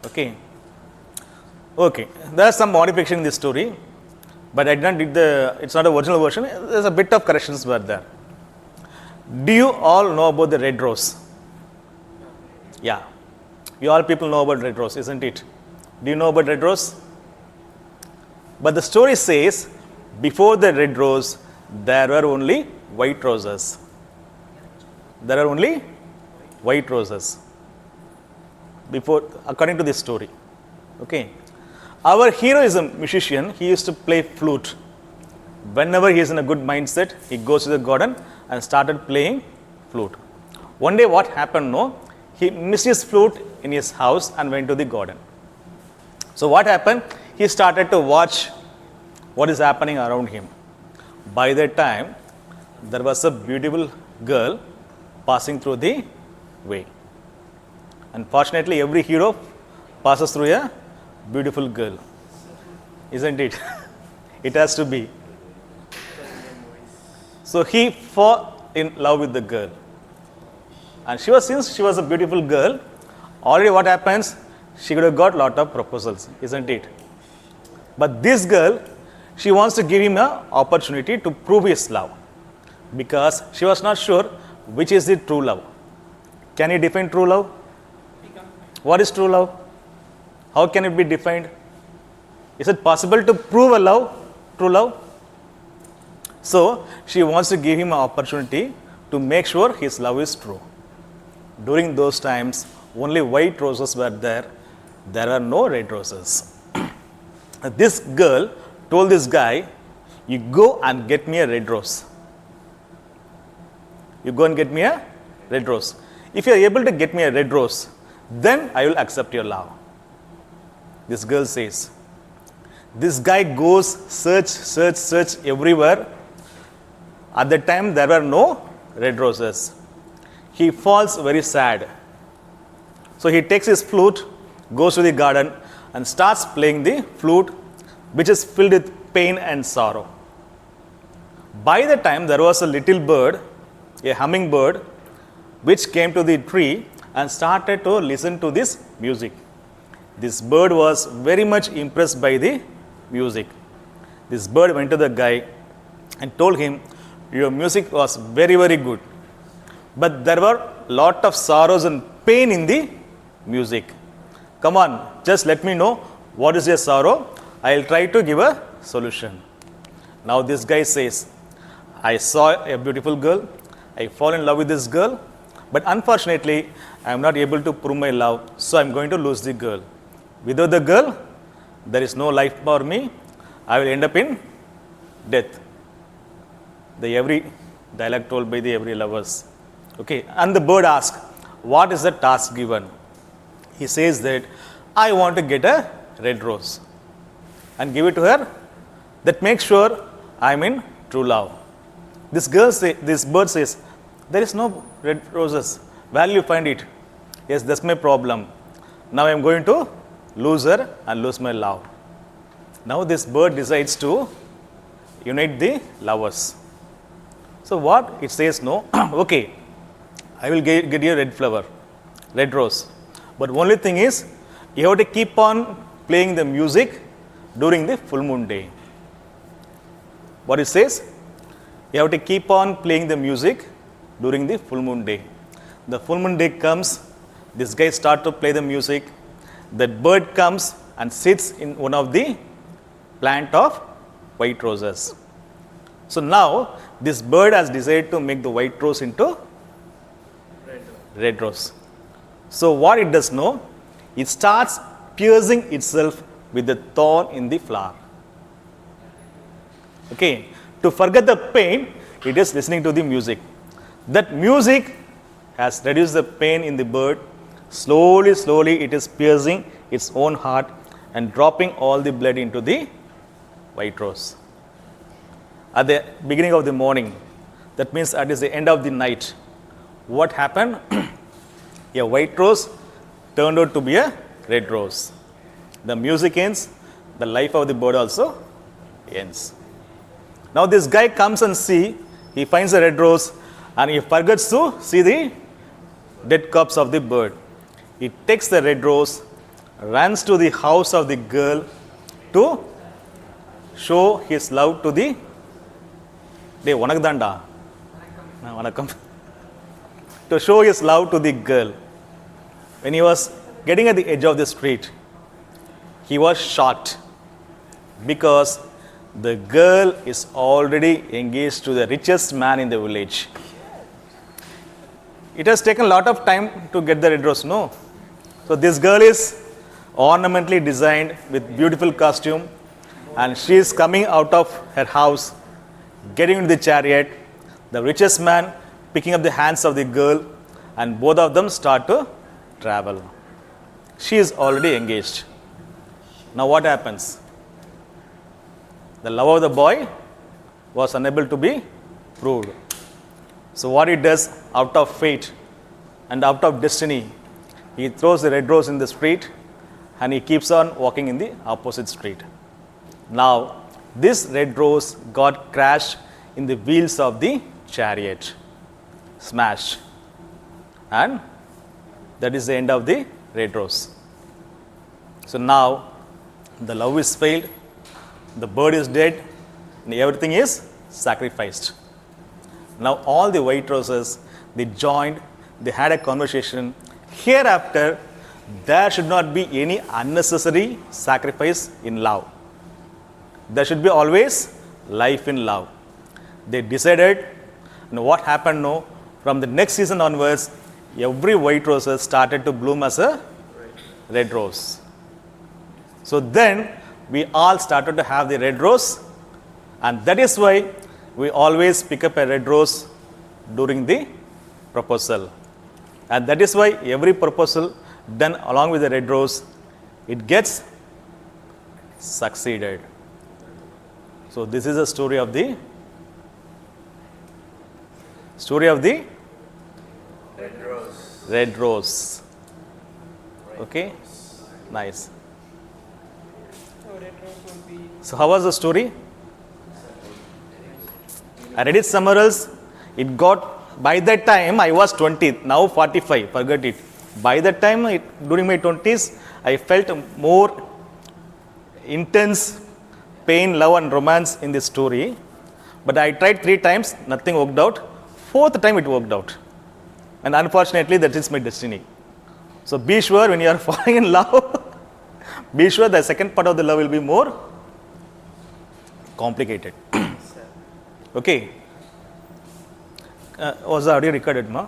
Okay. Okay. There are some modification in this story, but I did not did the. It's not a original version. There's a bit of corrections were there. Do you all know about the red rose? Yeah. You all people know about red rose, isn't it? Do you know about red rose? But the story says, before the red rose, there were only white roses. There are only white roses. Before, according to this story. Okay. Our hero is a musician. He used to play flute. Whenever he is in a good mindset, he goes to the garden and started playing flute. One day what happened? No, he missed his flute in his house and went to the garden. So what happened? He started to watch what is happening around him. By that time, there was a beautiful girl passing through the way. Unfortunately, every hero passes through a beautiful girl. Isn't it? It has to be. So he fell in love with the girl. And since she was a beautiful girl, already what happens? She could have got a lot of proposals, isn't it? But this girl, she wants to give him an opportunity to prove his love. Because she was not sure which is the true love. Can you define true love? What is true love? How can it be defined? Is it possible to prove a love, true love? So, she wants to give him an opportunity to make sure his love is true. During those times, only white roses were there. There were no red roses. This girl told this guy, you go and get me a red rose. You go and get me a red rose. If you are able to get me a red rose, then I will accept your love. This girl says. This guy goes search everywhere. At that time, there were no red roses. He falls very sad. So he takes his flute, goes to the garden and starts playing the flute, which is filled with pain and sorrow. By the time, there was a little bird, a hummingbird, which came to the tree and started to listen to this music. This bird was very much impressed by the music. This bird went to the guy and told him, your music was very, very good. But there were a lot of sorrows and pain in the music. Come on, just let me know what is your sorrow. I will try to give a solution. Now this guy says, I saw a beautiful girl. I fall in love with this girl. But unfortunately, I am not able to prove my love. So I am going to lose the girl. Without the girl, there is no life for me. I will end up in death. The every dialogue told by the every lovers. Okay, and the bird asks, what is the task given? He says that I want to get a red rose and give it to her. That makes sure I am in true love. This bird says, there is no red roses. Where will you find it? Yes, that's my problem. Now I am going to lose her and lose my love. Now this bird decides to unite the lovers. So what? It says no. Okay, I will get you a red flower, red rose. But only thing is, you have to keep on playing the music during the full moon day. What it says? You have to keep on playing the music during the full moon day. The full moon day comes, this guy starts to play the music. That bird comes and sits in one of the plant of white roses. So now, this bird has decided to make the white rose into red rose. So what it does know, it starts piercing itself with the thorn in the flower. Okay, to forget the pain, it is listening to the music. That music has reduced the pain in the bird. Slowly, it is piercing its own heart and dropping all the blood into the white rose. At the beginning of the morning, that means at the end of the night, what happened? A white rose turned out to be a red rose. The music ends, the life of the bird also ends. Now this guy comes and he finds a red rose and he forgets to see the dead corpse of the bird. He takes the red rose, runs to the house of the girl to show his love to the டே உனக்கு தான்டா வணக்கம் to show his love to the girl. When he was getting at the edge of the street, he was shocked because the girl is already engaged to the richest man in the village. It has taken a lot of time to get the red rose, no? So this girl is ornamentally designed with beautiful costume, and she is coming out of her house, getting into the chariot, the richest man picking up the hands of the girl, and both of them start to travel. She is already engaged. Now what happens? The love of the boy was unable to be proved. So what he does, out of fate and out of destiny, he throws the red rose in the street and he keeps on walking in the opposite street. Now this red rose got crashed in the wheels of the chariot, smashed, and that is the end of the red rose. So now the love is failed, the bird is dead, and everything is sacrificed. Now all the white roses, they joined, they had a conversation. Hereafter, there should not be any unnecessary sacrifice in love. There should be always life in love. They decided, and what happened now, from the next season onwards, every white rose started to bloom as a red rose. So then we all started to have the red rose, and that is why we always pick up a red rose during the proposal. And that is why every proposal done along with the red rose, it gets succeeded. So this is a story of the red rose. Okay, nice. So how was the story? I read it somewhere else. It got, by that time I was 20, now 45, forget it. By that time, during my 20s, I felt more intense pain, love and romance in this story. But I tried 3 times, nothing worked out. 4th time it worked out. And unfortunately, that is my destiny. So be sure when you are falling in love, be sure the second part of the love will be more complicated. Okay. Was the audio recorded, ma?